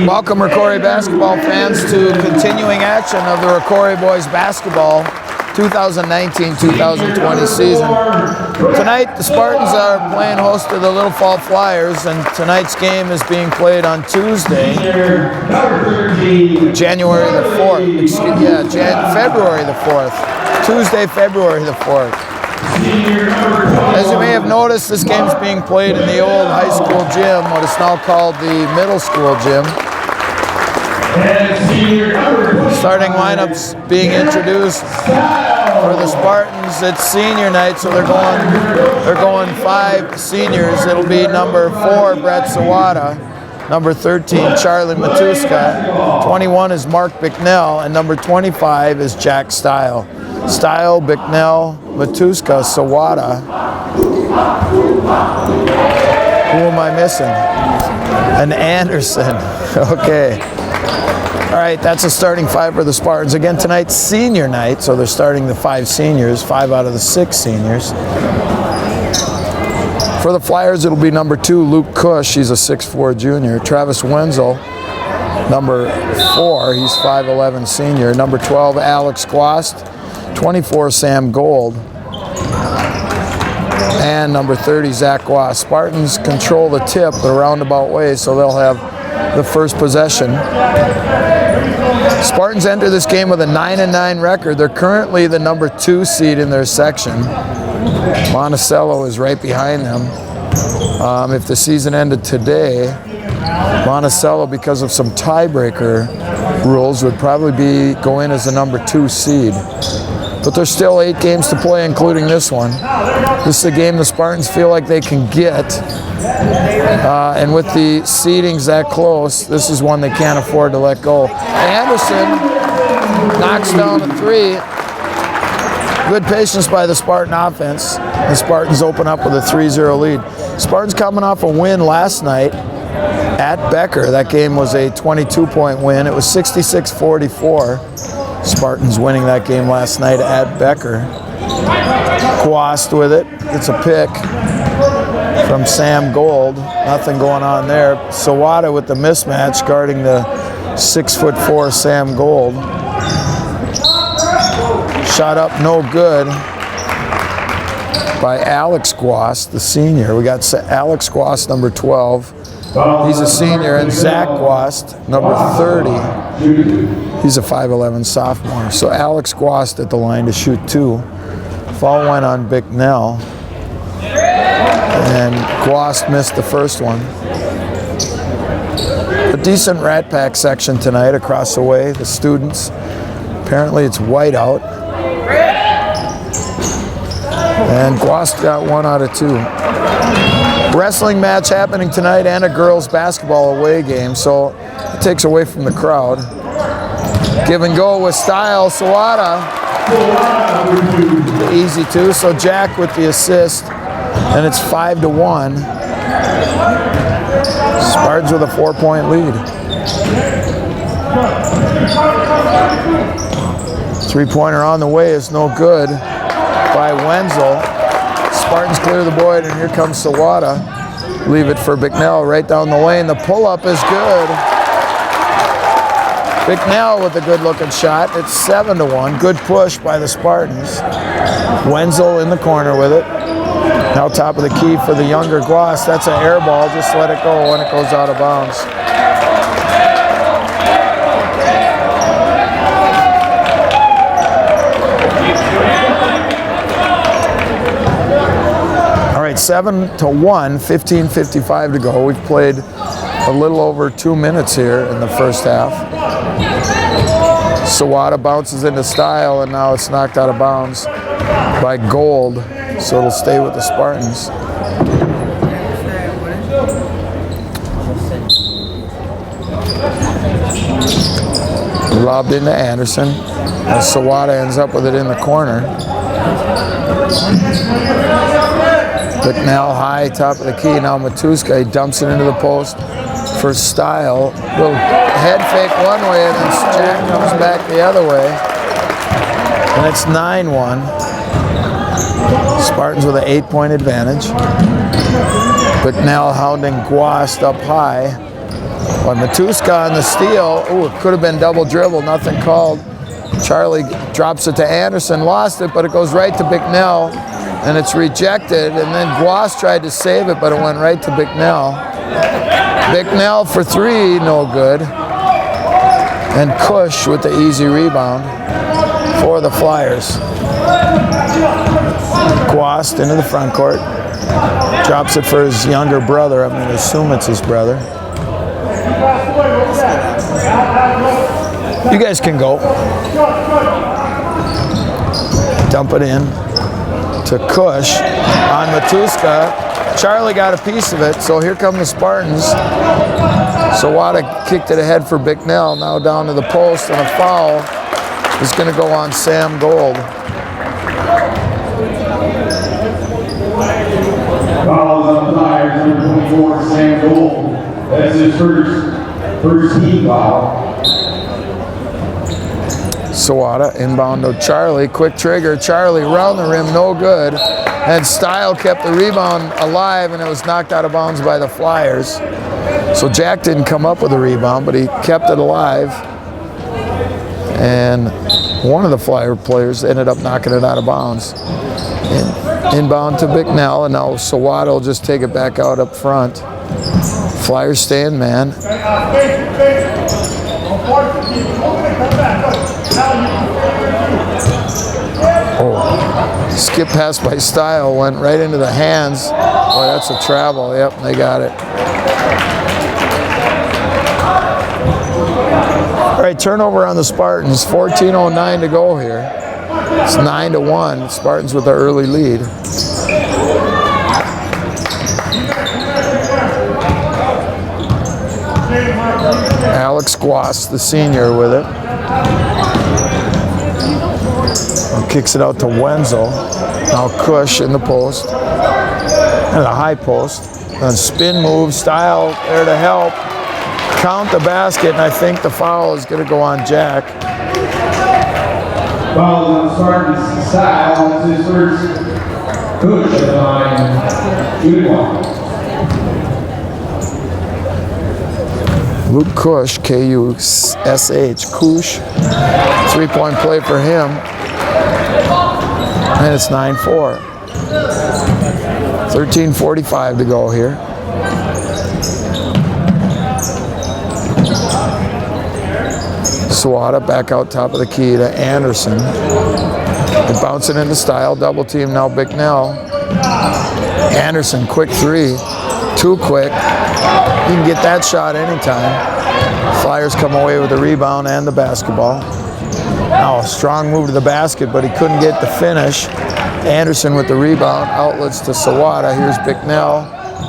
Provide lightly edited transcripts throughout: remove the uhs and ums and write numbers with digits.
Welcome, Rocori basketball fans, to continuing action of the Rocori boys basketball 2019-2020 season. Tonight, the Spartans are playing host to the Little Fall Flyers, and tonight's game is being played on Tuesday, January the 4th. February the 4th. Tuesday, February the 4th. As you may have noticed, this game is being played in the old high school gym, what is now called the middle school gym. Starting lineups being introduced for the Spartans. It's senior night, so they're going 5 seniors. It'll be number 4, Brett Sawada. Number 13, Charlie Matuska. 21 is Mark Bicknell, and number 25 is Jack Stile. Stile, Bicknell, Matuska, Sawada. Who am I missing? And Anderson. Okay. All right, that's a starting 5 for the Spartans. Again, tonight's senior night, so they're starting the 5 seniors, 5 out of the 6 seniors. For the Flyers, it'll be number 2, Luke Cush. He's a 6'4" junior. Travis Wenzel, number 4. He's 5'11" senior. Number 12, Alex Guast. 24, Sam Gold. And number 30, Zach Guast. Spartans control the tip the roundabout way, so they'll have the first possession. Spartans enter this game with a 9-9 record. They're currently the number 2 seed in their section. Monticello is right behind them. If the season ended today, Monticello, because of some tiebreaker rules, would probably go in as the number 2 seed. But there's still 8 games to play, including this one. This is a game the Spartans feel like they can get. And with the seedings that close, this is one they can't afford to let go. Anderson knocks down a 3. Good patience by the Spartan offense. The Spartans open up with a 3-0 lead. Spartans coming off a win last night at Becker. That game was a 22-point win. It was 66-44. Spartans winning that game last night at Becker. Guast with it. It's a pick from Sam Gold. Nothing going on there. Sawada with the mismatch guarding the 6'4" Sam Gold. Shot up no good by Alex Guast, the senior. We got Alex Guast, number 12. He's a senior, and Zach Guast, number 30. He's a 5'11" sophomore. So Alex Guast at the line to shoot 2. Foul went on Bicknell, and Guast missed the first one. A decent Rat Pack section tonight across the way. The students, apparently it's white out. And Guast got 1 out of 2. Wrestling match happening tonight, and a girls basketball away game, so it takes away from the crowd. Give and go with Stile. Sawada, easy 2. So Jack with the assist, and it's 5-1. Spartans with a 4-point lead. 3-pointer on the way is no good by Wenzel. Spartans clear the void, and here comes Sawada. Leave it for Bicknell right down the lane. The pull-up is good. Bicknell with a good-looking shot. It's 7-1. Good push by the Spartans. Wenzel in the corner with it. Now top of the key for the younger Guast. That's an air ball. Just let it go when it goes out of bounds. All right, 7-1, 15:55 to go. We've played a little over 2 minutes here in the first half. Sawada bounces into Stile, and now it's knocked out of bounds by Gold, so it'll stay with the Spartans. Lobbed into Anderson, as Sawada ends up with it in the corner. Bicknell high, top of the key. Now Matuska, he dumps it into the post for Stile. Little head fake one way, and then Jack comes back the other way. And it's 9-1. Spartans with an 8-point advantage. Bicknell hounding Guast up high. But Matuska on the steal. Oh, it could have been double dribble, nothing called. Charlie drops it to Anderson, lost it, but it goes right to Bicknell, and it's rejected. And then Guas tried to save it, but it went right to Bicknell. Bicknell for three, no good. And Cush with the easy rebound for the Flyers. Guas into the front court. Drops it for his younger brother. I'm going to assume it's his brother. You guys can go. Dump it in to Cush on Matuska. Charlie got a piece of it, so here come the Spartans. Sawada kicked it ahead for Bicknell, now down to the post, and a foul is going to go on Sam Gold. Foul on the Flyers, number 24, Sam Gold. That's his first team foul. Sawada inbound to Charlie, quick trigger. Charlie round the rim, no good. And Style kept the rebound alive, and it was knocked out of bounds by the Flyers. So Jack didn't come up with a rebound, but he kept it alive. And one of the Flyer players ended up knocking it out of bounds. Inbound to Bicknell, and now Sawada will just take it back out up front. Flyers staying man. Oh, skip pass by Style, went right into the hands. Boy, that's a travel. Yep, they got it. All right, turnover on the Spartans. 14:09 to go here. It's 9-1. Spartans with the early lead. Alex Guas, the senior, with it. Kicks it out to Wenzel. Now Cush in the post. And the high post. And spin move, Style there to help. Count the basket, and I think the foul is going to go on Jack. Foul on Spartans, Style. That's his first. Cush at the line. Good one. Luke Cush, K-U-S-H, Cush. Three-point play for him. And it's 9-4. 13:45 to go here. Sawada back out top of the key to Anderson. They're bouncing into Style, double team now Bicknell. Anderson, quick three. Too quick. You can get that shot anytime. Flyers come away with the rebound and the basketball. Now a strong move to the basket, but he couldn't get the finish. Anderson with the rebound, outlets to Sawada. Here's Bicknell.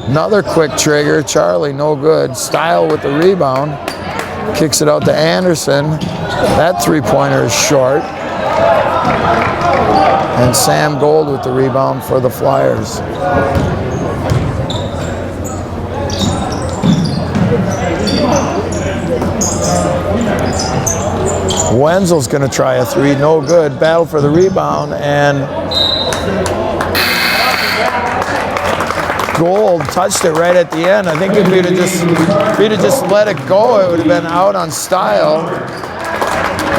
Another quick trigger. Charlie, no good. Style with the rebound. Kicks it out to Anderson. That three-pointer is short. And Sam Gold with the rebound for the Flyers. Wenzel's going to try a three, no good. Battle for the rebound, and Gold touched it right at the end. I think if he'd have just let it go, it would have been out on Style.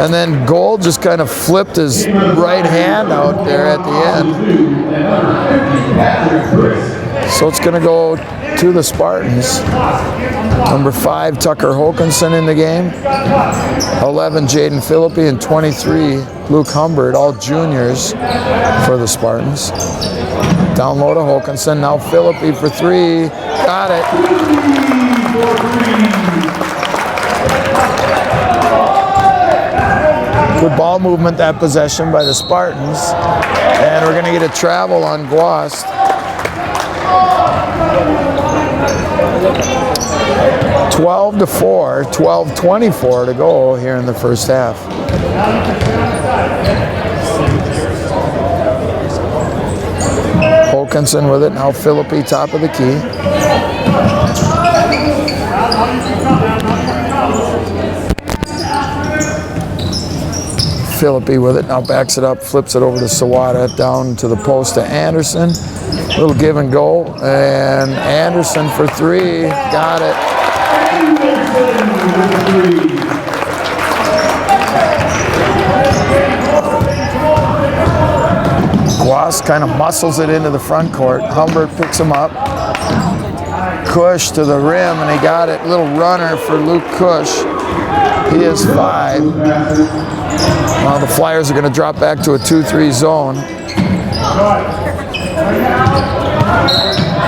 And then Gold just kind of flipped his right hand out there at the end. So it's going to go to the Spartans. Number 5, Tucker Hokanson in the game. 11, Jaden Philippi, and 23, Luke Humbert, all juniors for the Spartans. Down low to Hokanson. Now Philippi for three. Got it. Good ball movement, that possession by the Spartans. And we're going to get a travel on Guas. 12-4, 12:24 to go here in the first half. Hokanson with it, now Philippi top of the key. Philippi with it, now backs it up, flips it over to Sawada, down to the post to Anderson. Little give and go, and Anderson for three, got it. Guas kind of muscles it into the front court. Humbert picks him up. Cush to the rim, and he got it. Little runner for Luke Cush. He is 5. Now the Flyers are going to drop back to a 2-3 zone.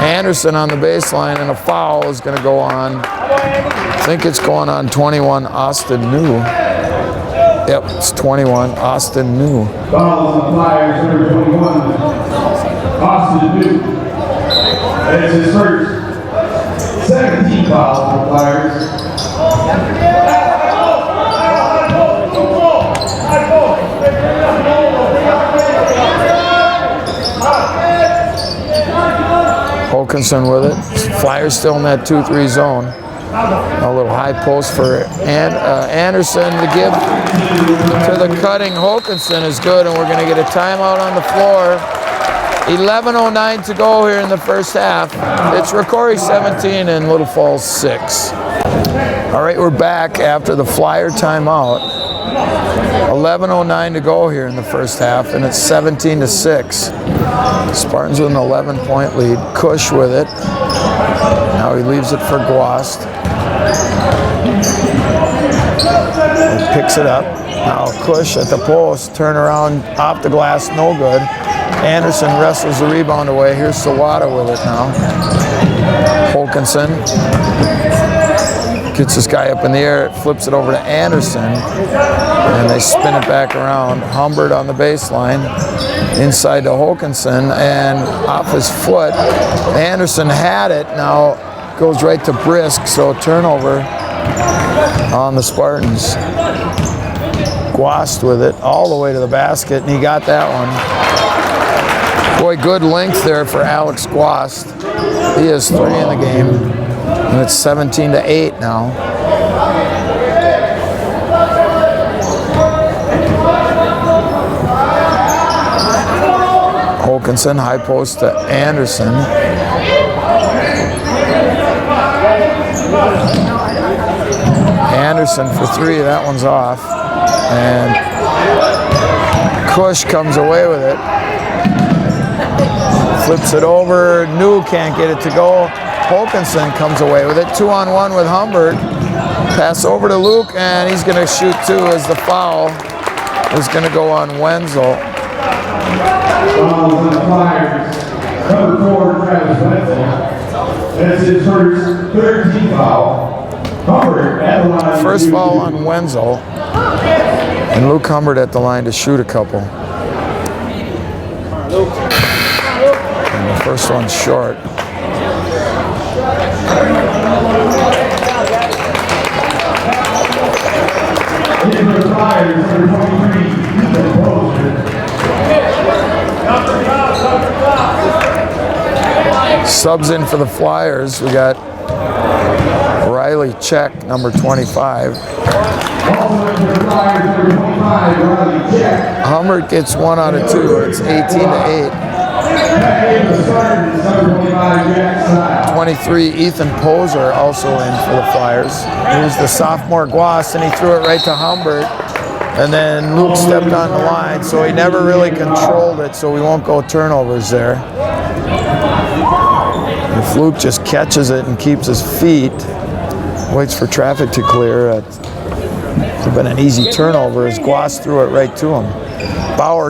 Anderson on the baseline, and a foul is going to go on. I think it's going on 21, Austin New. Yep, it's 21, Austin New. Foul on the Flyers, number 21, Austin New. That's his first 17 foul on the Flyers. Wilkinson with it. Flyers still in that 2-3 zone. A little high post for Anderson. The give to the cutting Wilkinson is good, and we're going to get a timeout on the floor. 11:09 to go here in the first half. It's Rocori 17 and Little Falls 6. All right, we're back after the Flyer timeout. 11:09 to go here in the first half, and it's 17-6. Spartans with an 11-point lead. Cush with it. Now he leaves it for Guast. He picks it up. Now Cush at the post. Turn around off the glass, no good. Anderson wrestles the rebound away. Here's Sawada with it now. Wilkinson gets this guy up in the air, flips it over to Anderson, and they spin it back around. Humbert on the baseline, inside to Wilkinson, and off his foot. Anderson had it, now goes right to Brisk, so turnover on the Spartans. Guast with it all the way to the basket, and he got that one. Boy, good length there for Alex Guast. He has 3 in the game, and it's 17-8 now. Wilkinson, high post to Anderson. Anderson for 3, that one's off. And Cush comes away with it. Flips it over, New can't get it to go. Wilkinson comes away with it, 2-on-1 with Humbert. Pass over to Luke, and he's going to shoot 2 as the foul is going to go on Wenzel. Foul on the Flyers, number 4, Travis Wenzel. That's his first 13 foul. Humbert at the line. First foul on Wenzel, and Luke Humbert at the line to shoot a couple. And the first one's short. In for the Flyers, number 23, Ethan Poser. Subs in for the Flyers. We got Riley Check, number 25. Humbert gets 1 out of 2. It's 18-8. 23, Ethan Poser also in for the Flyers. Here's the sophomore Guas, and he threw it right to Humbert. And then Luke stepped on the line, so he never really controlled it, so we won't go turnovers there. If Luke just catches it and keeps his feet, waits for traffic to clear, it's been an easy turnover as Guas threw it right to him.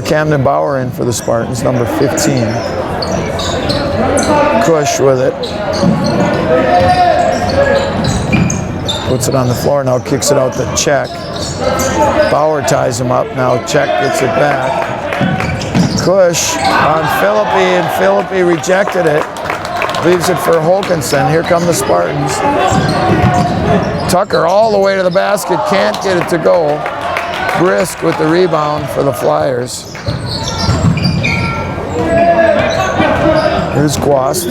Camden Bauer in for the Spartans, number 15. Cush with it. Puts it on the floor, now kicks it out to Check. Bauer ties him up, now Check gets it back. Cush on Philippi, and Philippi rejected it. Leaves it for Wilkinson. Here come the Spartans. Tucker all the way to the basket, can't get it to go. Brisk with the rebound for the Flyers. Here's Guast.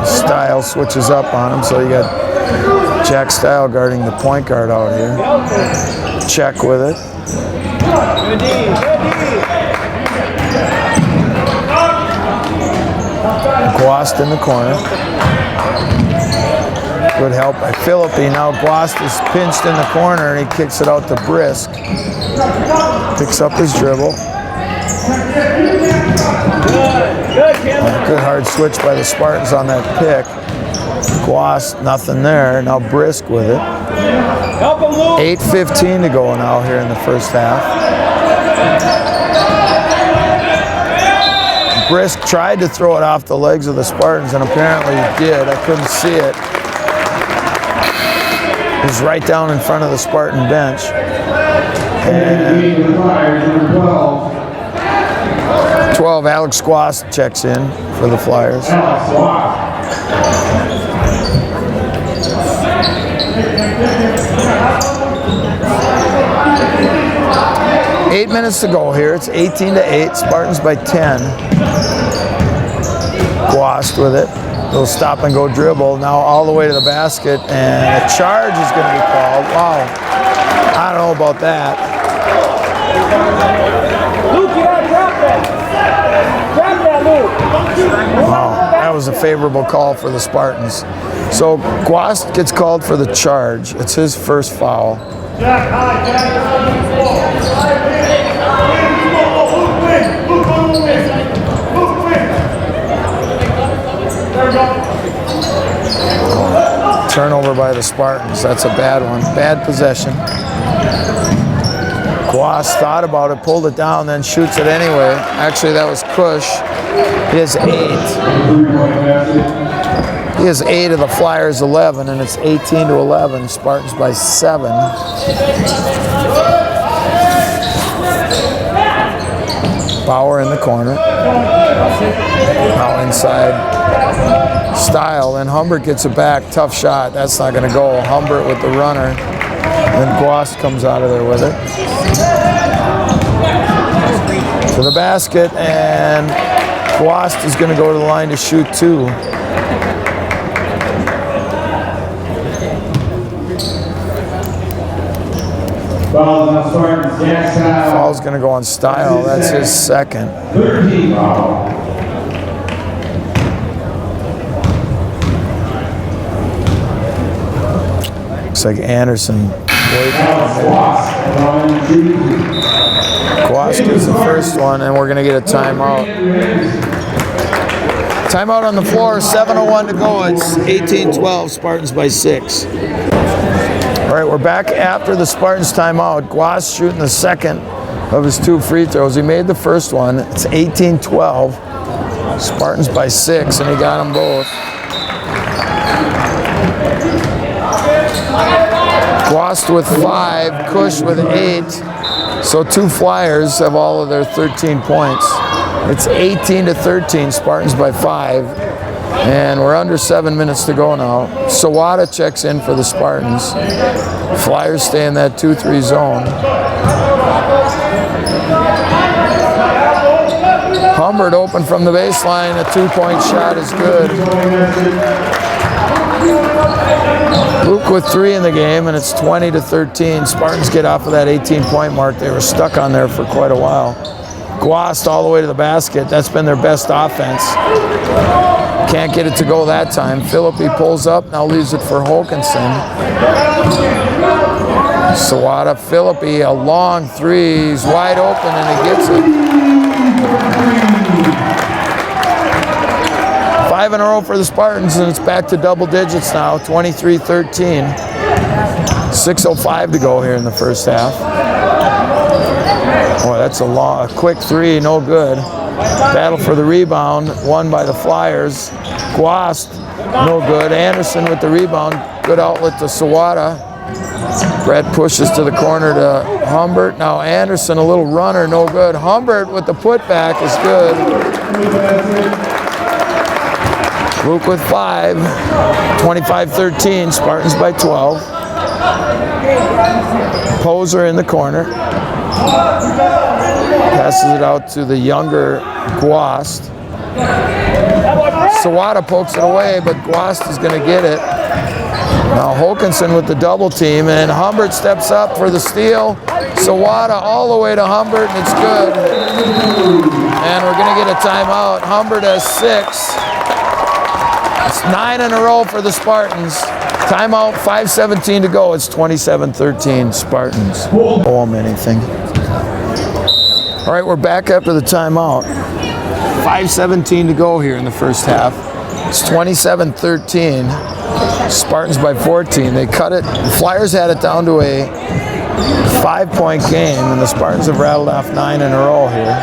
Style switches up on him, so you got Jack Style guarding the point guard out here. Check with it. Guast in the corner. Good help by Philippi. Now Glost is pinched in the corner and he kicks it out to Brisk. Picks up his dribble. Good hard switch by the Spartans on that pick. Glost, nothing there. Now Brisk with it. 8:15 to go now here in the first half. Brisk tried to throw it off the legs of the Spartans, and apparently he did. I couldn't see it. It was right down in front of the Spartan bench. And 12, Alex Glost checks in for the Flyers. 8 minutes to go here. It's 18-8. Spartans by 10. Glost with it. Little stop and go dribble. Now all the way to the basket, and a charge is going to be called. Wow. I don't know about that. Luke, you gotta drop that. Drop that, Luke. Wow. That was a favorable call for the Spartans. So Glost gets called for the charge. It's his first foul. Turnover by the Spartans. That's a bad one. Bad possession. Glost thought about it, pulled it down, then shoots it anyway. Actually, that was Kush. He has 8. He has 8 of the Flyers' 11, and it's 18-11. Spartans by 7. Bauer in the corner. Now inside. Style, and Humbert gets it back. Tough shot. That's not going to go. Humbert with the runner. Then Glost comes out of there with it. To the basket, and Glost is going to go to the line to shoot 2. Foul's going to go on Style. That's his second. 13 foul. Looks like Anderson. Glost gets the first one, and we're going to get a timeout. Timeout on the floor, 7:01 to go. It's 18-12, Spartans by 6. All right, we're back after the Spartans timeout. Glost shooting the second of his 2 free throws. He made the first one. It's 18-12. Spartans by 6, and he got them both. Glost with 5, Kush with 8. So 2 Flyers have all of their 13 points. It's 18-13, Spartans by 5. And we're under 7 minutes to go now. Sawada checks in for the Spartans. Flyers stay in that 2-3 zone. Humbert open from the baseline. A 2-point shot is good. Luke with 3 in the game, and it's 20-13. Spartans get off of that 18-point mark. They were stuck on there for quite a while. Glost all the way to the basket. That's been their best offense. Can't get it to go that time. Philippi pulls up, now leaves it for Hokanson. Sawada, Philippi, a long 3. He's wide open, and he gets it. 5 in a row for the Spartans, and it's back to double digits now, 23-13. 6:05 to go here in the first half. Boy, that's a quick 3, no good. Battle for the rebound, won by the Flyers. Glost, no good. Anderson with the rebound, good outlet to Sawada. Brett pushes to the corner to Humbert. Now Anderson, a little runner, no good. Humbert with the putback is good. Luke with 5, 25-13, Spartans by 12. Poser in the corner. Passes it out to the younger Glost. Sawada pokes it away, but Glost is going to get it. Now Hokanson with the double team, and Humbert steps up for the steal. Sawada all the way to Humbert, and it's good. And we're going to get a timeout. Humbert has 6. It's 9 in a row for the Spartans. Timeout, 5:17 to go. It's 27-13 Spartans. Oh, anything. All right, we're back after the timeout. 5:17 to go here in the first half. It's 27-13. Spartans by 14. They cut it. The Flyers had it down to a 5-point game, and the Spartans have rattled off 9 in a row here.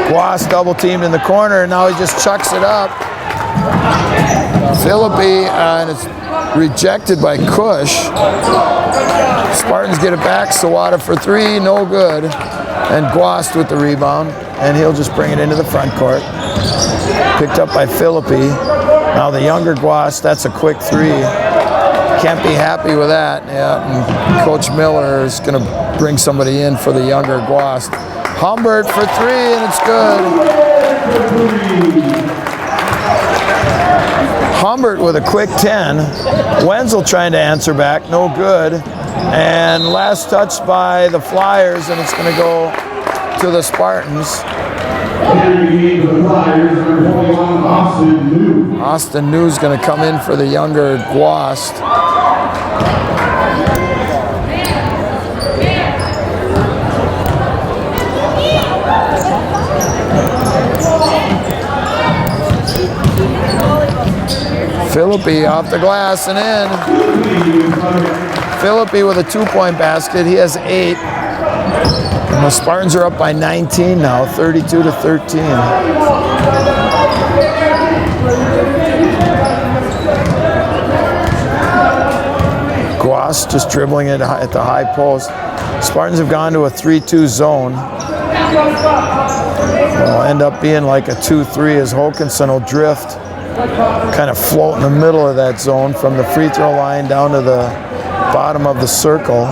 Guas double teamed in the corner, and now he just chucks it up. Philippi, and it's rejected by Kush. Spartans get it back. Sawada for 3, no good. And Guas with the rebound, and he'll just bring it into the front court. Picked up by Philippi. Now the younger Guas, that's a quick 3. Can't be happy with that. Yeah, and Coach Miller is going to bring somebody in for the younger Guas. Humbert for 3, and it's good. Humbert with a quick 10. Wenzel trying to answer back, no good. And last touch by the Flyers, and it's going to go to the Spartans. Austin New's going to come in for the younger Guast. Philippi off the glass and in. Philippi with a 2-point basket. He has 8. And the Spartans are up by 19 now, 32-13. Guas just dribbling it at the high post. Spartans have gone to a 3-2 zone. It'll end up being like a 2-3 as Hokanson will drift, kind of float in the middle of that zone from the free throw line down to the bottom of the circle.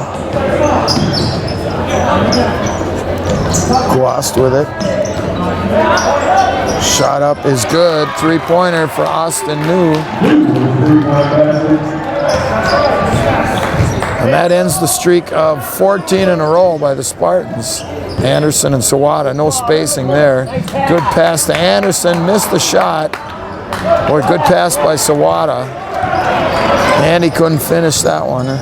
Guast with it. Shot up is good. 3-pointer for Austin New. And that ends the streak of 14 in a row by the Spartans. Anderson and Sawada, no spacing there. Good pass to Anderson, missed the shot. Boy, good pass by Sawada. And he couldn't finish that one.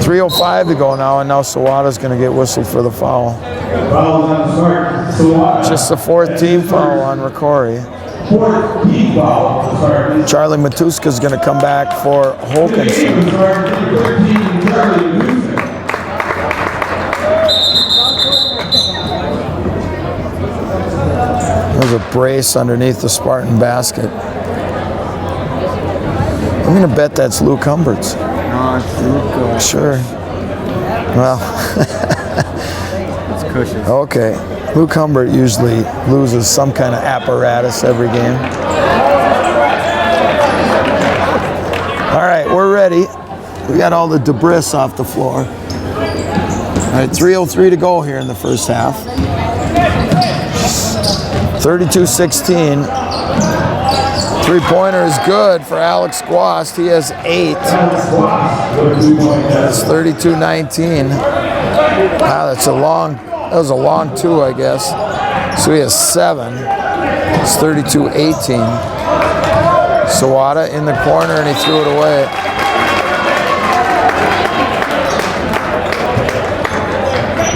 3:05 to go now, and now Sawada's going to get whistled for the foul. Just the 4th team foul on Rocori. Charlie Matuska's going to come back for Hokanson. There's a brace underneath the Spartan basket. I'm going to bet that's Luke Humbert's. No, it's Luke. Sure. Well, it's cushion. Okay. Luke Humbert usually loses some kind of apparatus every game. All right, we're ready. We got all the debris off the floor. All right, 3:03 to go here in the first half. 32-16. 3-pointer is good for Alex Guast. He has 8. That's 32-19. Wow, that was a long 2, I guess. So he has 7. It's 32-18. Sawada in the corner, and he threw it away.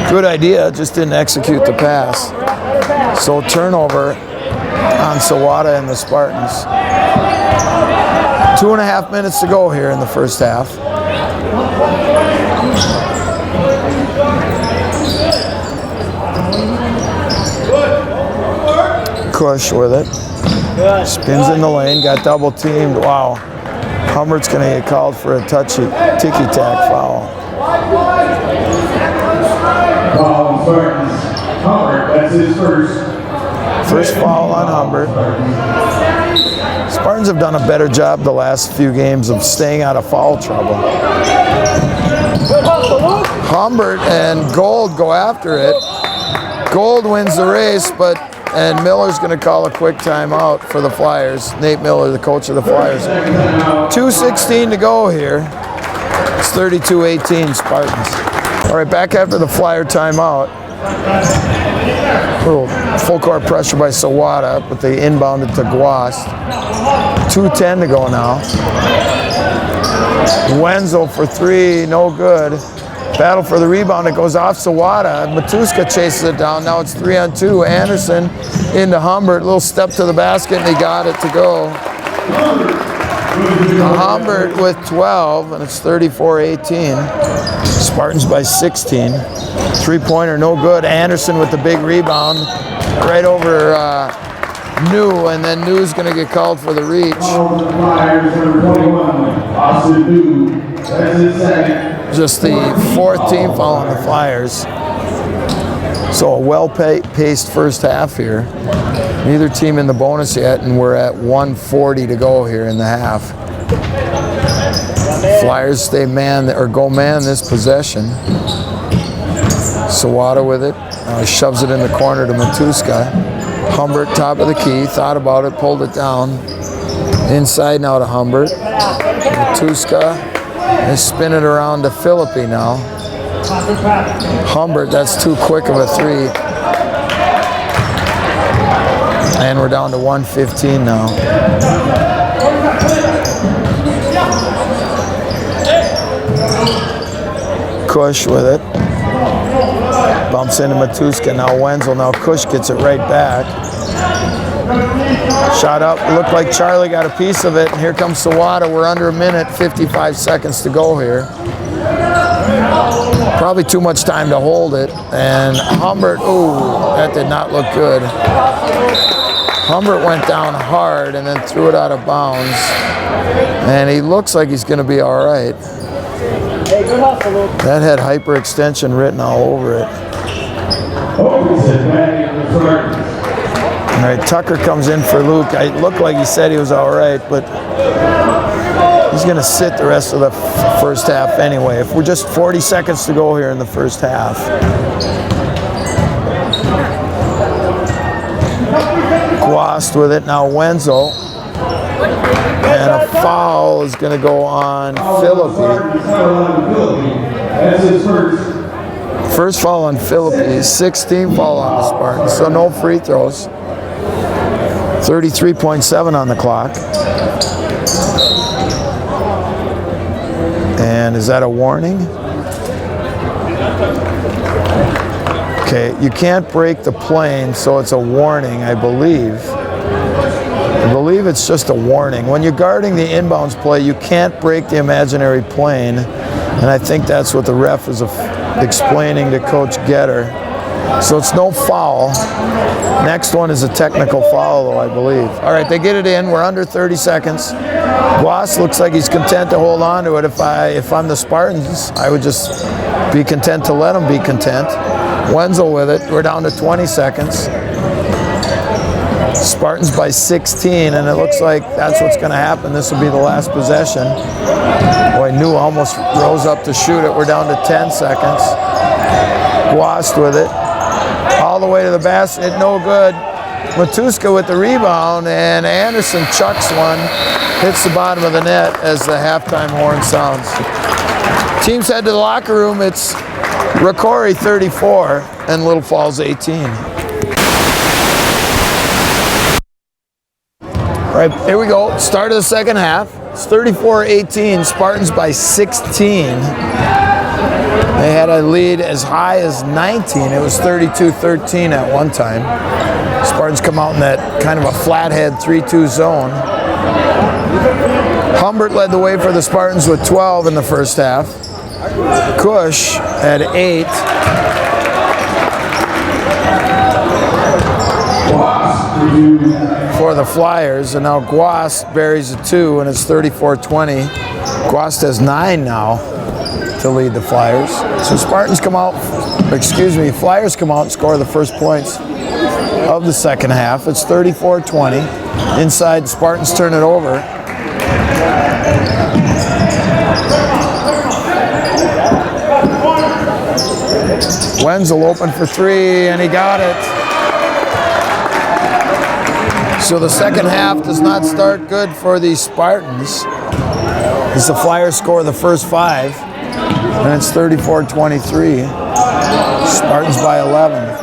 Good idea, just didn't execute the pass. So turnover on Sawada and the Spartans. 2.5 minutes to go here in the first half. Kush with it. Spins in the lane, got double teamed. Wow. Humbert's going to get called for a ticky-tack foul. That's his first. First foul on Humbert. Spartans have done a better job the last few games of staying out of foul trouble. Humbert and Gold go after it. Gold wins the race, and Miller's going to call a quick timeout for the Flyers. Nate Miller, the coach of the Flyers. 2:16 to go here. It's 32-18 Spartans. All right, back after the Flyer timeout. Little full court pressure by Sawada, but they inbounded to Guast. 2:10 to go now. Wenzel for three, no good. Battle for the rebound, it goes off Sawada. Matuska chases it down, now it's 3-on-2. Anderson into Humbert, little step to the basket, and he got it to go. Humbert with 12, and it's 34-18. Spartans by 16. Three-pointer, no good. Anderson with the big rebound, right over New, and then New's going to get called for the reach. Just the fourth team foul on the Flyers. So a well-paced first half here. Neither team in the bonus yet, and we're at 1:40 to go here in the half. Flyers stay man or go man this possession. Sawada with it, shoves it in the corner to Matuska. Humbert top of the key, thought about it, pulled it down. Inside now to Humbert. Matuska, and spin it around to Philippi now. Humbert, that's too quick of a three. And we're down to 1:15 now. Kush with it. Bumps into Matuska, now Wenzel, now Kush gets it right back. Shot up, looked like Charlie got a piece of it, and here comes Sawada. We're under a minute, 55 seconds to go here. Probably too much time to hold it, and Humbert, ooh, that did not look good. Humbert went down hard and then threw it out of bounds, and he looks like he's going to be all right. That had hyperextension written all over it. All right, Tucker comes in for Luke. It looked like he said he was all right, but he's going to sit the rest of the first half anyway. If we're just 40 seconds to go here in the first half. Guast with it, now Wenzel. And a foul is going to go on Philippi. First foul on Philippi, 16th foul on the Spartans, so no free throws. 33.7 on the clock. And is that a warning? Okay, you can't break the plane, so it's a warning, I believe. I believe it's just a warning. When you're guarding the inbounds play, you can't break the imaginary plane, and I think that's what the ref is explaining to Coach Getter. So it's no foul. Next one is a technical foul, though, I believe. All right, they get it in. We're under 30 seconds. Guas looks like he's content to hold on to it. If I'm the Spartans, I would just be content to let him be content. Wenzel with it. We're down to 20 seconds. Spartans by 16, and it looks like that's what's going to happen. This will be the last possession. Boy, New almost rose up to shoot it. We're down to 10 seconds. Guast with it. All the way to the basket, no good. Matuska with the rebound, and Anderson chucks one. Hits the bottom of the net as the halftime horn sounds. Teams head to the locker room. It's Rocori 34 and Little Falls 18. All right, here we go. Start of the second half. It's 34-18, Spartans by 16. They had a lead as high as 19. It was 32-13 at one time. Spartans come out in that kind of a flathead 3-2 zone. Humbert led the way for the Spartans with 12 in the first half. Kush had 8. For the Flyers, and now Guast buries a 2, and it's 34-20. Guast has 9 now to lead the Flyers. So Flyers come out and score the first points of the second half. It's 34-20. Inside, Spartans turn it over. Wenzel open for 3, and he got it. So the second half does not start good for the Spartans, as the Flyers score the first 5, and it's 34-23. Spartans by 11.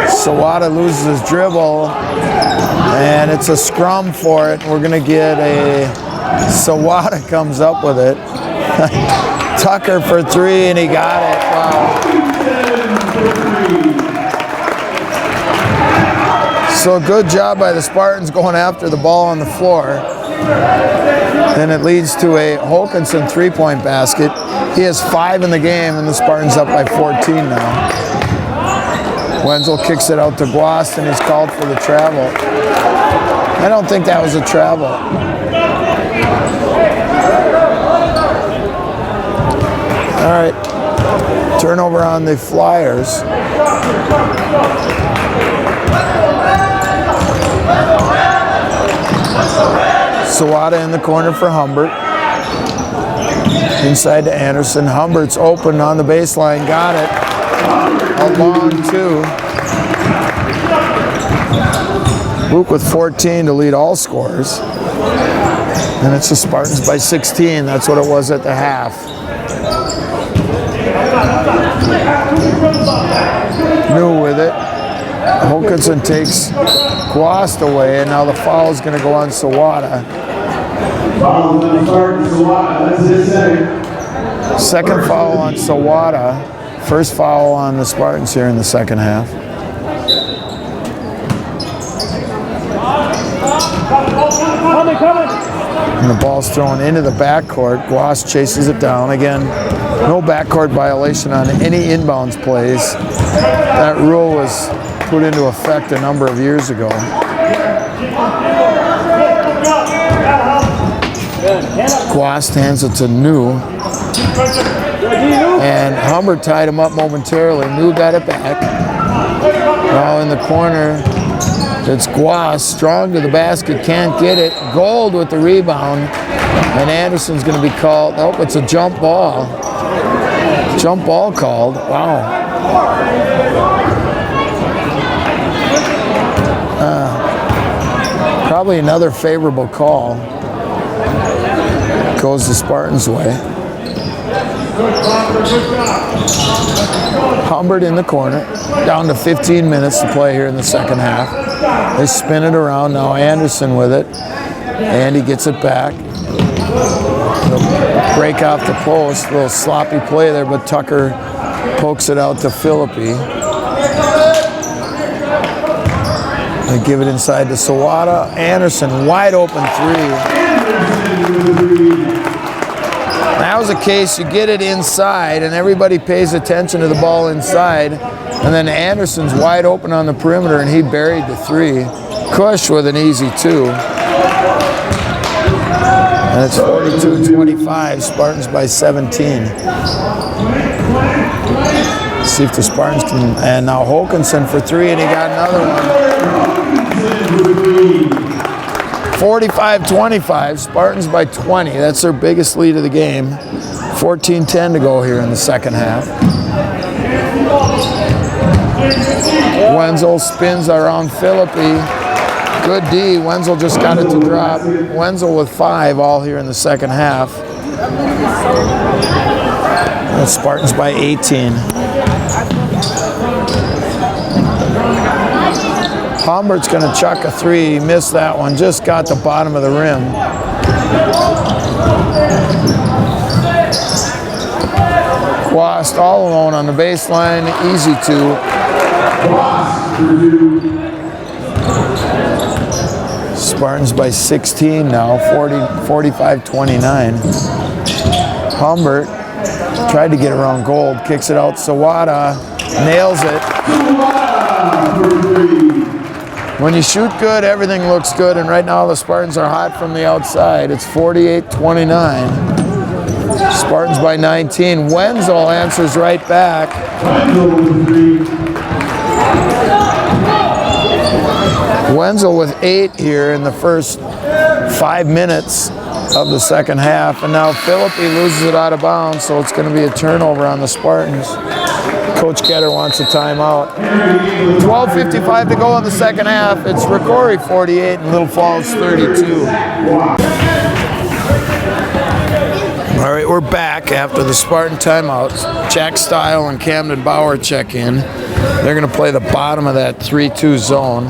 Sawada loses his dribble, and it's a scrum for it. We're gonna get a, Sawada comes up with it. Tucker for 3, and he got it. Wow. So good job by the Spartans going after the ball on the floor. Then it leads to a Holkinson three-point basket. He has 5 in the game, and the Spartans up by 14 now. Wenzel kicks it out to Guast, and he's called for the travel. I don't think that was a travel. All right, turnover on the Flyers. Sawada in the corner for Humbert. Inside to Anderson. Humbert's open on the baseline, got it. A long 2. Luke with 14 to lead all scorers. And it's the Spartans by 16. That's what it was at the half. New with it. Holkinson takes Guast away, and now the foul is going to go on Sawada. Second foul on Sawada. First foul on the Spartans here in the second half. And the ball's thrown into the backcourt. Guast chases it down. Again, no backcourt violation on any inbounds plays. That rule was put into effect a number of years ago. Guast hands it to New. And Humbert tied him up momentarily. New got it back. Now in the corner, it's Guast, strong to the basket, can't get it. Gold with the rebound. And Anderson's going to be called. Nope, it's a jump ball. Jump ball called. Wow. Probably another favorable call. Goes the Spartans' way. Humbert in the corner. Down to 15 minutes to play here in the second half. They spin it around. Now Anderson with it. And he gets it back. They'll break off the post. A little sloppy play there, but Tucker pokes it out to Philippi. They give it inside to Sawada. Anderson, wide open 3. That was a case, you get it inside, and everybody pays attention to the ball inside, and then Anderson's wide open on the perimeter, and he buried the 3. Cush with an easy 2. And it's 42-25, Spartans by 17. See if the Spartans can, and now Holkinson for 3, and he got another one. 45-25, Spartans by 20. That's their biggest lead of the game. 14-10 to go here in the second half. Wenzel spins around Philippi. Good D. Wenzel just got it to drop. Wenzel with 5 all here in the second half. And Spartans by 18. Humbert's going to chuck a 3. He missed that one. Just got the bottom of the rim. Guast all alone on the baseline. Easy 2. Spartans by 16 now. 45-29. Humbert tried to get around Gold. Kicks it out. Sawada nails it. When you shoot good, everything looks good, and right now the Spartans are hot from the outside. It's 48-29. Spartans by 19. Wenzel answers right back. Wenzel with 8 here in the first 5 minutes of the second half, and now Philippi loses it out of bounds, so it's going to be a turnover on the Spartans. Coach Ketter wants a timeout. 12:55 to go in the second half. It's Rocori 48 and Little Falls 32. All right, we're we're back after the Spartan timeouts. Jack Stile and Camden Bauer check in. They're going to play the bottom of that 3-2 zone.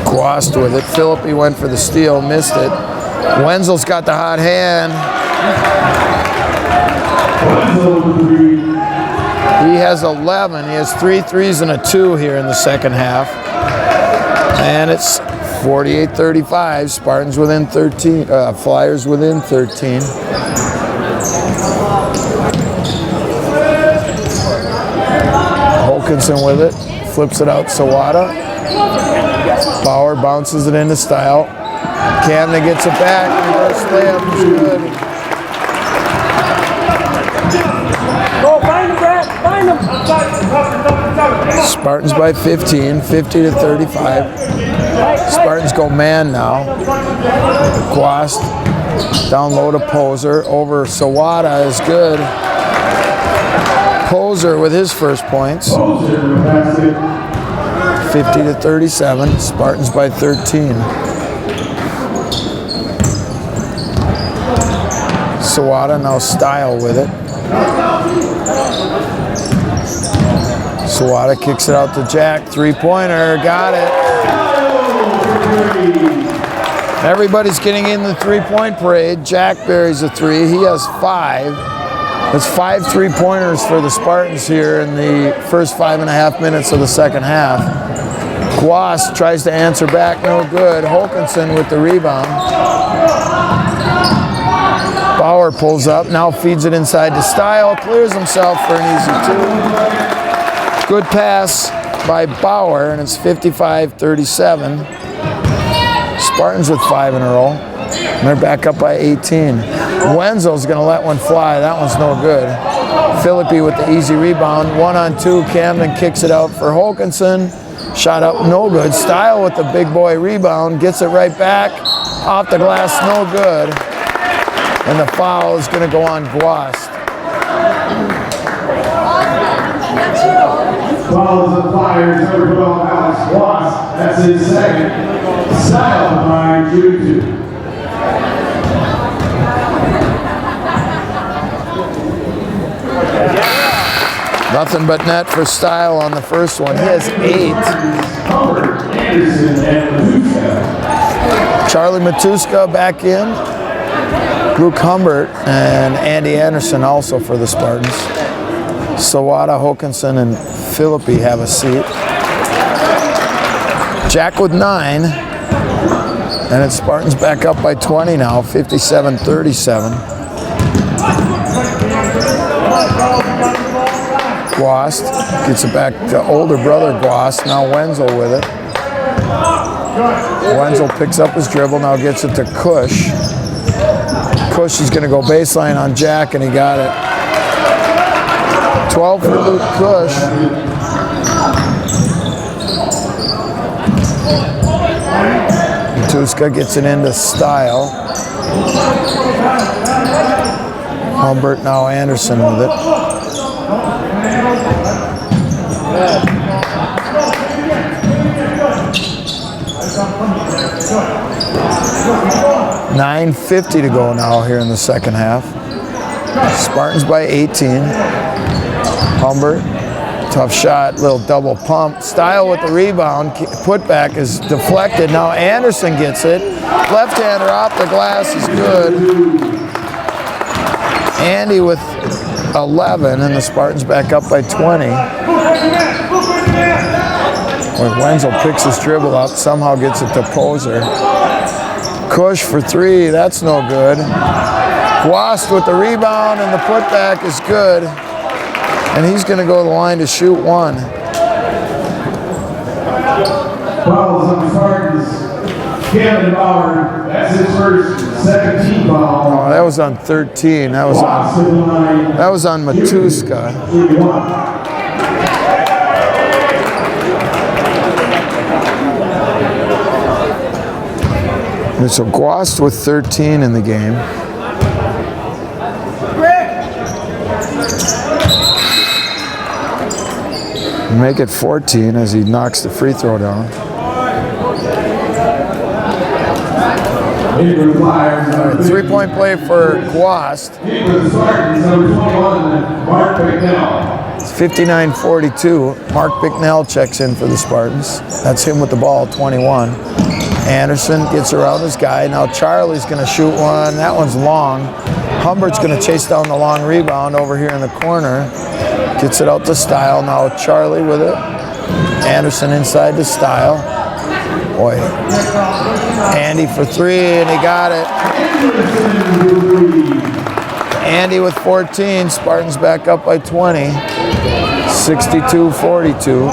Quast with it. Philippi went for the steal, missed it. Wenzel's got the hot hand. He has 11. He has 3 threes and a 2 here in the second half. And it's 48-35. Spartans within 13. Flyers within 13. Wilkinson with it. Flips it out Sawada. Bauer bounces it into Style. Camden gets it back. Reverse layup is good. Go, find him, Brad. Find him. Spartans by 15, 50-35. Spartans go man now. Quast down low to Poser. Over Sawada is good. Poser with his first points. 50-37. Spartans by 13. Sawada now Style with it. Sawada kicks it out to Jack. 3-pointer. Got it. Everybody's getting in the 3-point parade. Jack buries a 3. He has 5. That's 5 3-pointers for the Spartans here in the first 5.5 minutes of the second half. Quast tries to answer back. No good. Wilkinson with the rebound. Bauer pulls up. Now feeds it inside to Style. Clears himself for an easy 2. Good pass by Bauer, and it's 55-37. Spartans with 5 in a row. And they're back up by 18. Wenzel's going to let one fly. That one's no good. Philippi with the easy rebound. 1-on-2. Camden kicks it out for Wilkinson. Shot up, no good. Style with the big boy rebound. Gets it right back. Off the glass, no good. And the foul is going to go on Quast. Follows the Flyers over 12 Alex Quast. That's his second. Style behind 2-2. Nothing but net for Style on the first one. He has 8. Charlie Matuska back in. Luke Humbert and Andy Anderson also for the Spartans. Sawada, Wilkinson, and Philippi have a seat. Jack with 9. And it's Spartans back up by 20 now, 57-37. Quast gets it back to older brother Quast. Now Wenzel with it. Wenzel picks up his dribble, now gets it to Cush. Cush is going to go baseline on Jack, and he got it. 12 for Luke Cush. Tuska gets it into Style. Humbert, now Anderson with it. $9:50 to go now here in the second half. Spartans by 18. Humbert, tough shot, little double pump. Style with the rebound. Putback is deflected. Now Anderson gets it. Left-hander off the glass is good. Andy with 11, and the Spartans back up by 20. When Wenzel picks his dribble up, somehow gets it to Poser. Cush for 3, that's no good. Quast with the rebound, and the putback is good. And he's going to go to the line to shoot 1. Fouls on the Spartans. Camden Bauer, that's his first, second team foul. Oh, that was on 13. That was on Matuska. And so Quast with 13 in the game. Make it 14 as he knocks the free throw down. In for the Flyers, number 3-point play for Guast. In for the Spartans, number 21, Mark Bicknell. It's 59-42. Mark Bicknell checks in for the Spartans. That's him with the ball, 21. Anderson gets around his guy. Now Charlie's going to shoot one. That one's long. Humbert's going to chase down the long rebound over here in the corner. Gets it out to Style. Now Charlie with it. Anderson inside to Style. Boy. Andy for three, and he got it. Andy with 14. Spartans back up by 20. 62-42.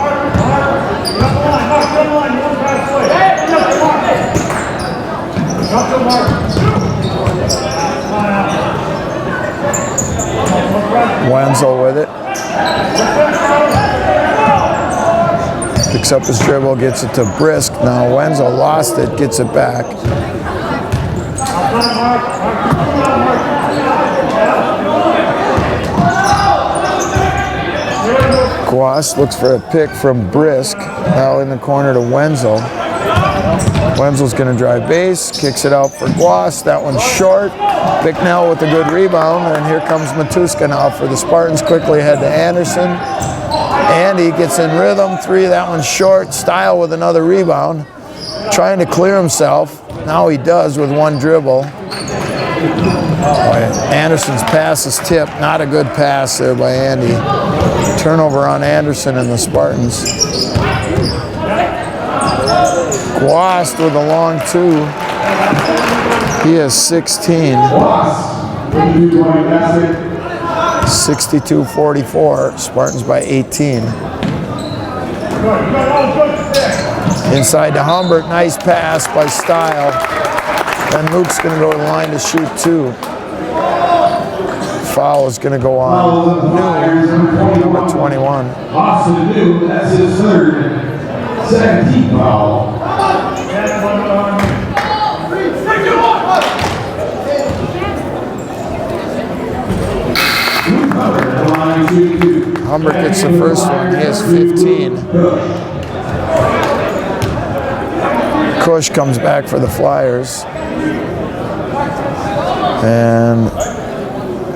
Wenzel with it. Picks up his dribble, gets it to Brisk. Now Wenzel lost it, gets it back. Guas looks for a pick from Brisk. Now in the corner to Wenzel. Wenzel's going to drive base, kicks it out for Guas. That one's short. Bicknell with a good rebound, and here comes Matuska now for the Spartans. Quickly ahead to Anderson. Andy gets in rhythm, three, that one's short. Style with another rebound. Trying to clear himself. Now he does with one dribble. Anderson's pass is tipped. Not a good pass there by Andy. Turnover on Anderson and the Spartans. Guast with a long two. He has 16. 62-44. Spartans by 18. Inside to Humbert. Nice pass by Style. Then Luke's going to go to the line to shoot two. Foul is going to go on New, number 21. Austin New, that's his third. 17 foul. Humbert gets the first one. He has 15. Kush comes back for the Flyers. And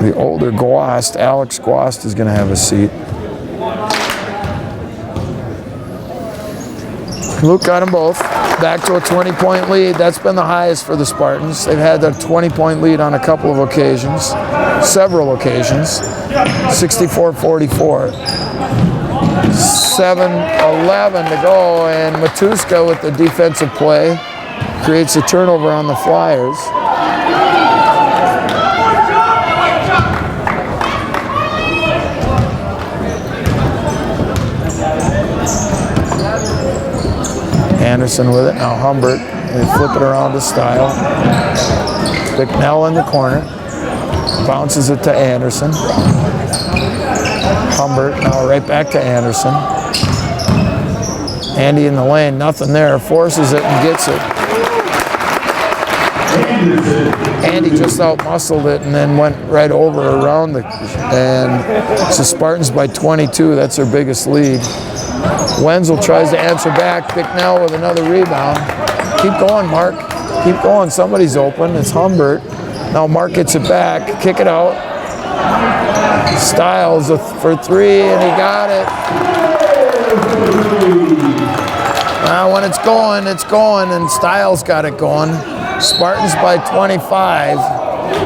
the older Guast, Alex Guast, is going to have a seat. Luke got them both. Back to a 20-point lead. That's been the highest for the Spartans. They've had their 20-point lead on a couple of occasions, several occasions. 64-44. 7:11 to go, and Matuska with the defensive play creates a turnover on the Flyers. Anderson with it. Now Humbert. They flip it around to Style. Bicknell in the corner. Bounces it to Anderson. Humbert now right back to Anderson. Andy in the lane. Nothing there. Forces it and gets it. Andy just out-muscled it and then went right over around the... And it's the Spartans by 22. That's their biggest lead. Wenzel tries to answer back. Bicknell with another rebound. Keep going, Mark. Keep going. Somebody's open. It's Humbert. Now Mark gets it back. Kick it out. Styles for three, and he got it. Now when it's going, and Styles got it going. Spartans by 25.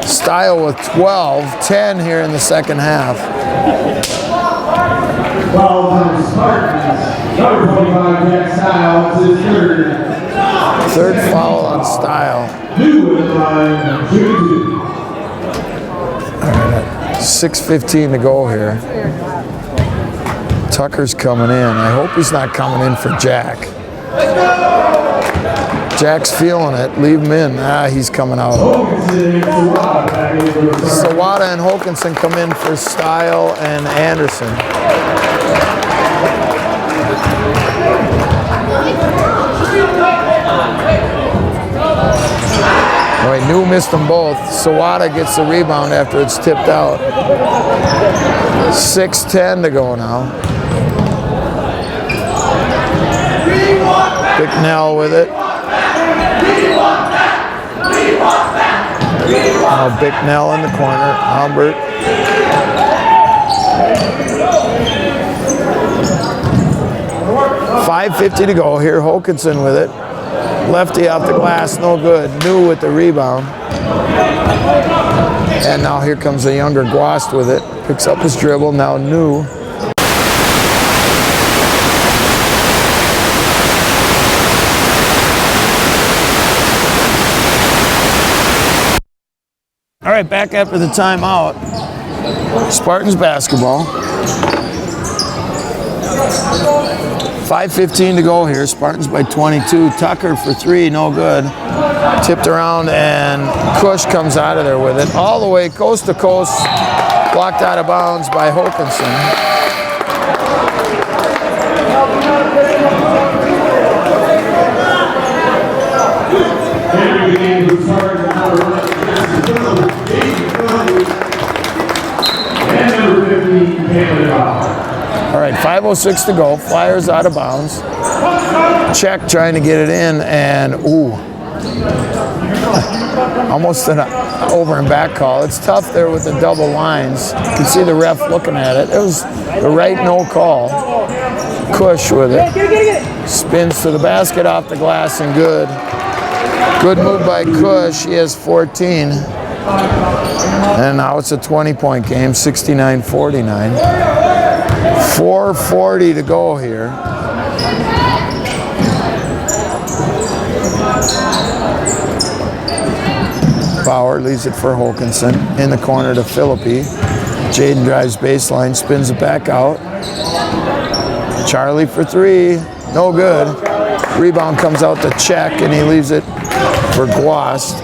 Style with 12. 10 here in the second half. Number 25, Jack Style, is his third. Third foul on Style. New at the line, 2-2. All right, 6:15 to go here. Tucker's coming in. I hope he's not coming in for Jack. Jack's feeling it. Leave him in. He's coming out. Sawada and Hokinson come in for Style and Anderson. Boy, New missed them both. Sawada gets the rebound after it's tipped out. 6:10 to go now. Bicknell with it. Now Bicknell in the corner. Humbert. .550 to go here. Hokanson with it. Lefty off the glass, no good. New with the rebound. And now here comes the younger Guast with it. Picks up his dribble. Now New. All right, back after the timeout. Spartans basketball. 5:15 to go here. Spartans by 22. Tucker for three, no good. Tipped around and Kush comes out of there with it. All the way coast to coast. Blocked out of bounds by Hokanson. All right, 5:06 to go. Flyers out of bounds. Check trying to get it in, and ooh, almost an over and back call. It's tough there with the double lines. You can see the ref looking at it. It was the right no call. Kush with it. Spins to the basket off the glass and good. Good move by Kush. He has 14. And now it's a 20-point game, 69-49. 4:40 to go here. Bauer leaves it for Hokanson. In the corner to Philippi. Jaden drives baseline, spins it back out. Charlie for three, no good. Rebound comes out to Check, and he leaves it for Guast.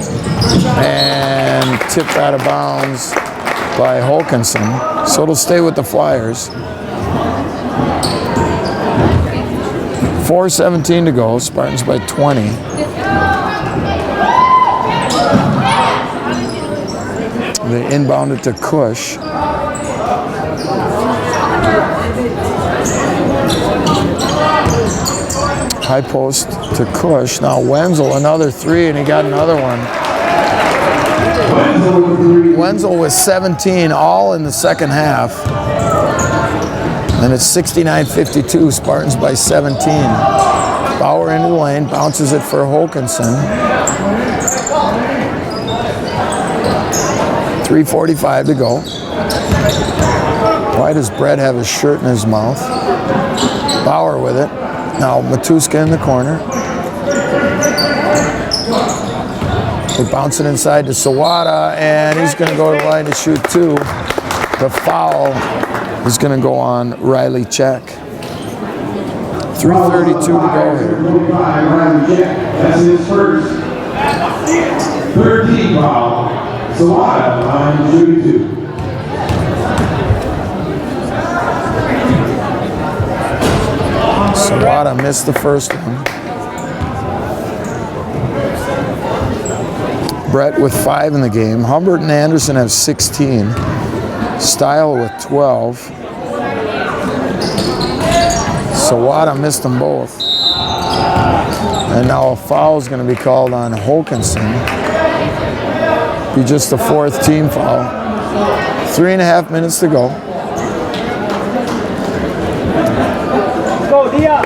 And tipped out of bounds by Hokanson. So it'll stay with the Flyers. 4:17 to go. Spartans by 20. They inbound it to Kush. High post to Kush. Now Wenzel, another three, and he got another one. Wenzel with 17, all in the second half. And it's 69-52, Spartans by 17. Bauer into the lane, bounces it for Hokanson. 3:45 to go. Why does Brett have his shirt in his mouth? Bauer with it. Now Matuska in the corner. They bounce it inside to Sawada, and he's going to go to the line to shoot two. The foul is going to go on Riley Check. 3:32 to go here. That's his first 13 foul. Sawada line to shoot two. Sawada missed the first one. Brett with 5 in the game. Humbert and Anderson have 16. Style with 12. Sawada missed them both. And now a foul is going to be called on Hokanson. Be just the 4th team foul. 3.5 minutes to go. Go, Dia.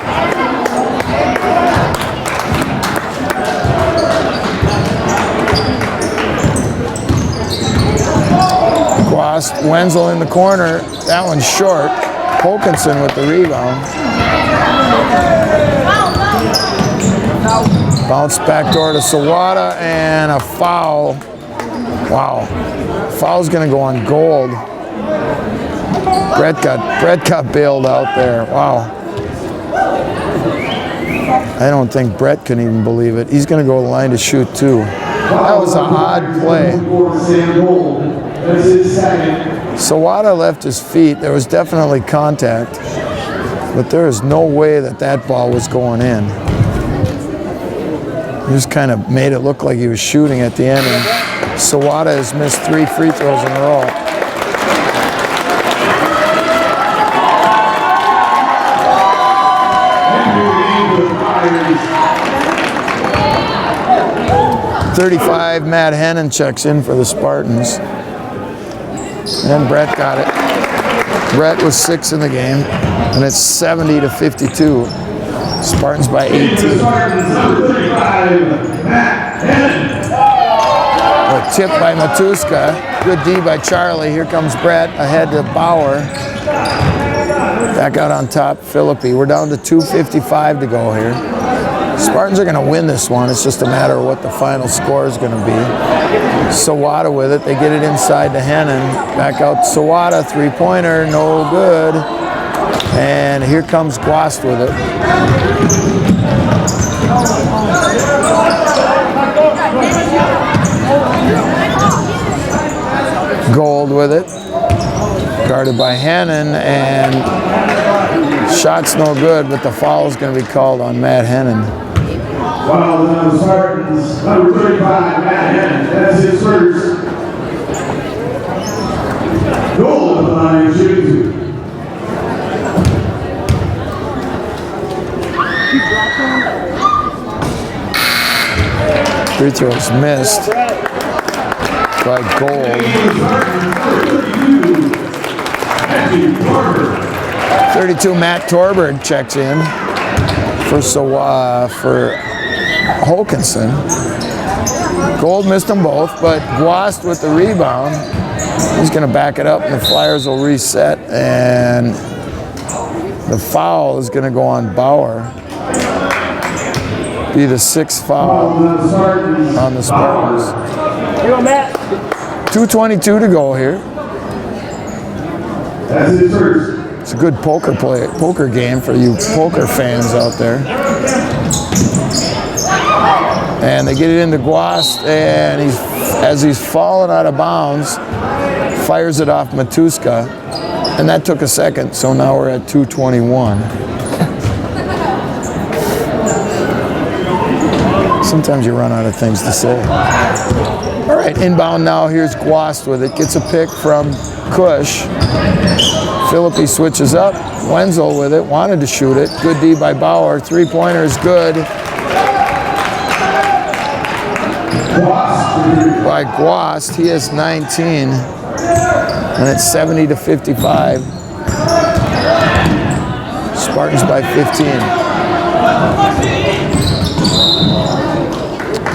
Guast, Wenzel in the corner. That one's short. Hokanson with the rebound. Bounce back door to Sawada, and a foul. Wow. Foul's going to go on Gold. Brett got bailed out there. Wow. I don't think Brett can even believe it. He's going to go to the line to shoot two. That was an odd play. Sawada left his feet. There was definitely contact, but there is no way that that ball was going in. He just kind of made it look like he was shooting at the end, and Sawada has missed 3 free throws in a row. 35, Matt Hennon checks in for the Spartans. And Brett got it. Brett was 6 in the game, and it's 70-52. Spartans by 18. A tip by Matuska. Good D by Charlie. Here comes Brett ahead to Bauer. Back out on top, Philippi. We're down to 2:55 to go here. Spartans are going to win this one. It's just a matter of what the final score is going to be. Sawada with it. They get it inside to Hennon. Back out Sawada. Three-pointer. No good. And here comes Guast with it. Gold with it. Guarded by Hennon. And shot's no good, but the foul is going to be called on Matt Hennon. Foul on the Spartans, number 35, Matt Hennon. That's his first. Goal of the line, shooting 2. Free throws missed by Gold. 32, Matt Torberg checks in for Hokanson. Gold missed them both, but Guast with the rebound. He's going to back it up, and the Flyers will reset, and the foul is going to go on Bauer. Be the 6th foul on the Spartans. 2:22 to go here. That's his first. It's a good poker game for you poker fans out there. And they get it into Guast, and as he's falling out of bounds, fires it off Matuska, and that took a second, so now we're at 2:21. Sometimes you run out of things to say. All right, inbound now. Here's Guast with it. Gets a pick from Kush. Philippi switches up. Wenzel with it. Wanted to shoot it. Good D by Bauer. Three-pointer is good. By Guast. He has 19. And it's 70-55. Spartans by 15.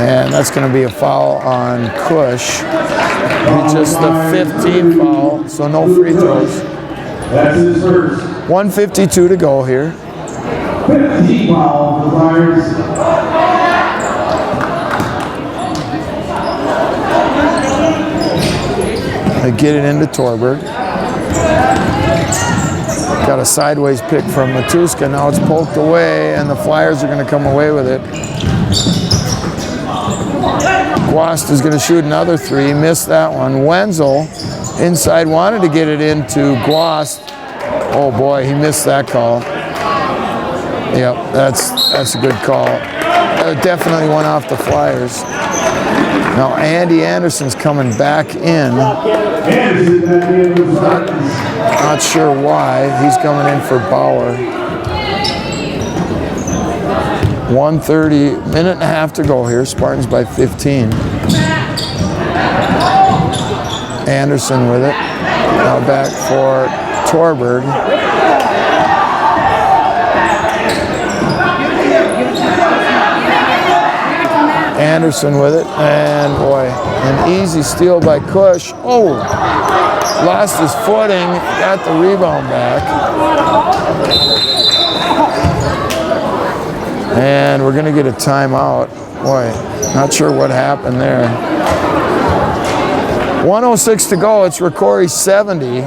And that's going to be a foul on Kush. Be just the 15th foul, so no free throws. That's his first. 1:52 to go here. 15 foul for the Flyers. They get it into Torberg. Got a sideways pick from Matuska. Now it's poked away, and the Flyers are going to come away with it. Guast is going to shoot another three. Missed that one. Wenzel inside wanted to get it into Guast. Oh boy, he missed that call. Yep, that's a good call. Definitely one off the Flyers. Now Andy Anderson's coming back in. Not sure why. He's coming in for Bauer. 1:30, minute and a half to go here. Spartans by 15. Anderson with it. Now back for Torberg. Anderson with it, and boy, an easy steal by Kush. Oh, lost his footing, got the rebound back. And we're gonna get a timeout. Boy, not sure what happened there. 1:06 to go, it's Rocori 70,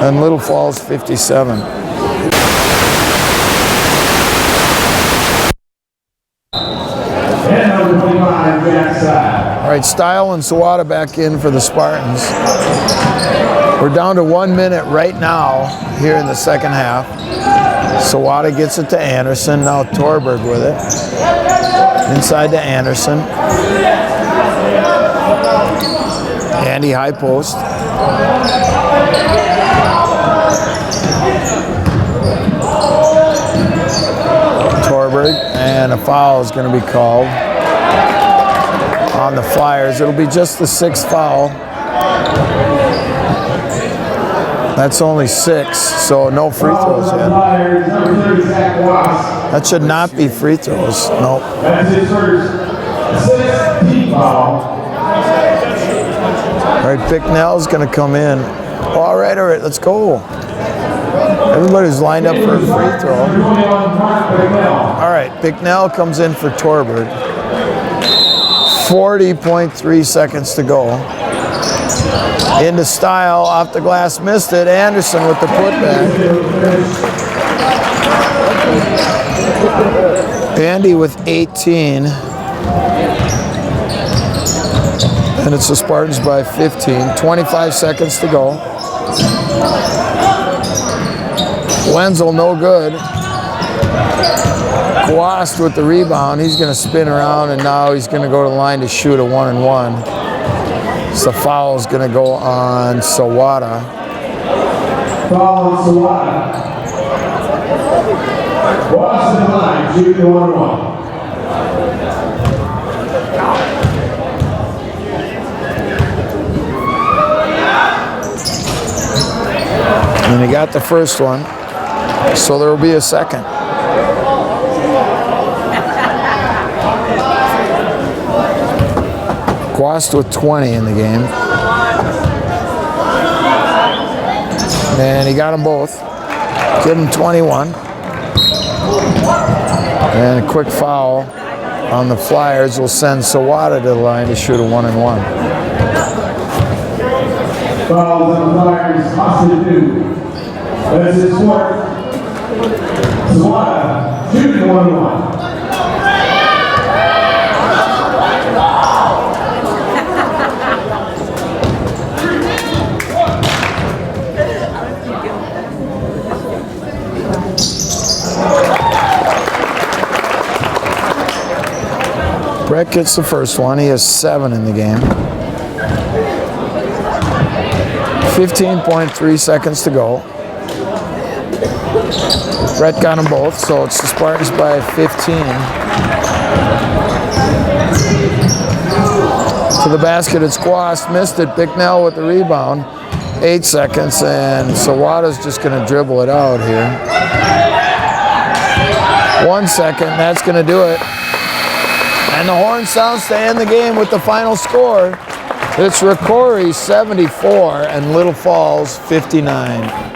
and Little Falls 57. All right, Style and Sawada back in for the Spartans. We're down to 1 minute right now here in the second half. Sawada gets it to Anderson. Now Torberg with it. Inside to Anderson. Andy high post. Torberg, and a foul is going to be called. on the Flyers. It'll be just the 6th foul. That's only 6, so no free throws yet. That should not be free throws. Nope. That's his first 6th team foul. All right, Bicknell's going to come in. All right, let's go. Everybody's lined up for a free throw. All right, Bicknell comes in for Torbert. 40.3 seconds to go. Into Style, off the glass, missed it. Anderson with the putback. Andy with 18. And it's the Spartans by 15. 25 seconds to go. Wenzel, no good. Quast with the rebound. He's going to spin around, and now he's going to go to the line to shoot a 1-and-1. So the foul is going to go on Sawada. Foul on Sawada. Boston line, shooting the 1-1. And he got the first one, so there will be a second. Quast with 20 in the game. And he got them both. Give him 21. And a quick foul on the Flyers will send Sawada to the line to shoot a 1-and-1. Fouls on the Flyers, Austin 2. That's his 4th. Sawada, shooting the 1-1. Brett gets the first one. He has 7 in the game. 15.3 seconds to go. Brett got them both, so it's the Spartans by 15. To the basket, it's Quast. Missed it. Bicknell with the rebound. 8 seconds, and Sawada's just going to dribble it out here. 1 second, that's going to do it. And the horn sounds to end the game with the final score. It's Rocori 74 and Little Falls 59.